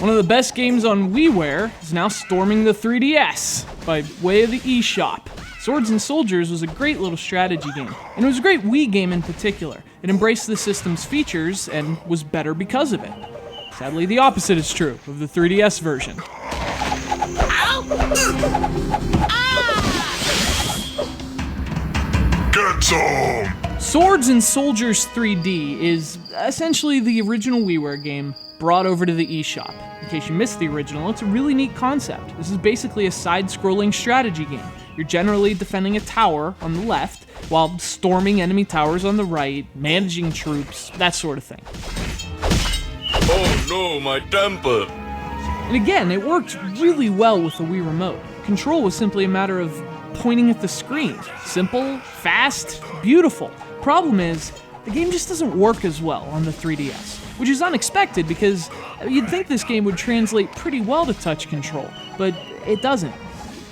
One of the best games on WiiWare is now storming the 3DS by way of the eShop. Swords and Soldiers was a great little strategy game, and it was a great Wii game in particular. It embraced the system's features and was better because of it. Sadly, the opposite is true of the 3DS version. Get some! Swords and Soldiers 3D is essentially the original WiiWare game brought over to the eShop. In case you missed the original, it's a really neat concept. This is basically a side-scrolling strategy game. You're generally defending a tower on the left, while storming enemy towers on the right, managing troops, that sort of thing. Oh no, my temper! And again, it worked really well with the Wii Remote. Control was simply a matter of pointing at the screen. Simple, fast, beautiful. Problem is, the game just doesn't work as well on the 3DS, which is unexpected because you'd think this game would translate pretty well to touch control, but it doesn't.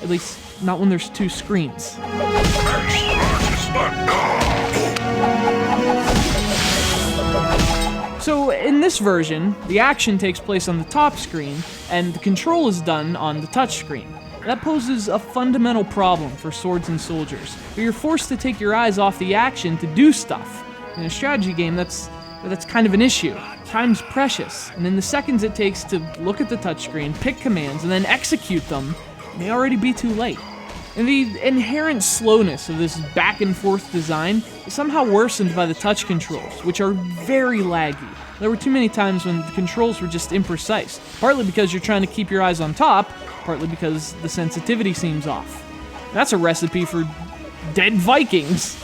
At least, not when there's two screens. So in this version, the action takes place on the top screen, and the control is done on the touch screen. That poses a fundamental problem for Swords and Soldiers, where you're forced to take your eyes off the action to do stuff. In a strategy game, that's kind of an issue. Time's precious, and in the seconds it takes to look at the touchscreen, pick commands, and then execute them, it may already be too late. And the inherent slowness of this back-and-forth design is somehow worsened by the touch controls, which are very laggy. There were too many times when the controls were just imprecise, partly because you're trying to keep your eyes on top, partly because the sensitivity seems off. That's a recipe for dead Vikings.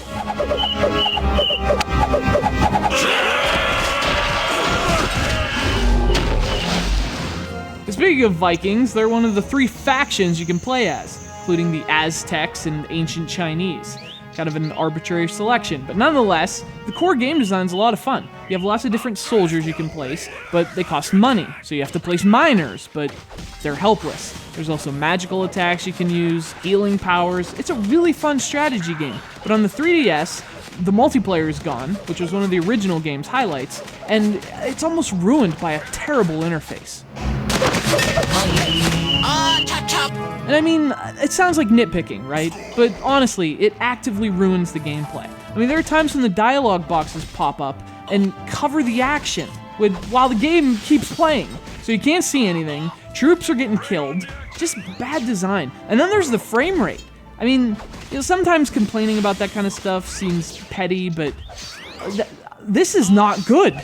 Speaking of Vikings, they're one of the 3 factions you can play as, including the Aztecs and ancient Chinese. Kind of an arbitrary selection, but nonetheless, the core game design's a lot of fun. You have lots of different soldiers you can place, but they cost money, so you have to place miners, but they're helpless. There's also magical attacks you can use, healing powers. It's a really fun strategy game, but on the 3DS, the multiplayer is gone, which was one of the original game's highlights, and it's almost ruined by a terrible interface. And I mean, it sounds like nitpicking, right? But honestly, it actively ruins the gameplay. I mean, there are times when the dialogue boxes pop up and cover the action while the game keeps playing. So you can't see anything, troops are getting killed, just bad design. And then there's the frame rate. I mean, sometimes complaining about that kind of stuff seems petty, but this is not good.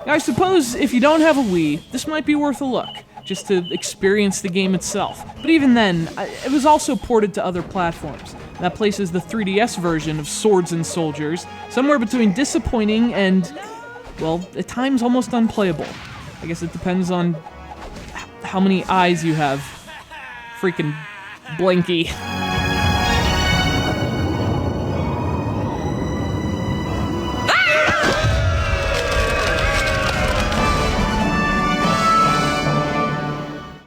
Now, I suppose if you don't have a Wii, this might be worth a look, just to experience the game itself. But even then, it was also ported to other platforms. That places the 3DS version of Swords and Soldiers somewhere between disappointing and, well, at times almost unplayable. I guess it depends on how many eyes you have. Freaking blinky.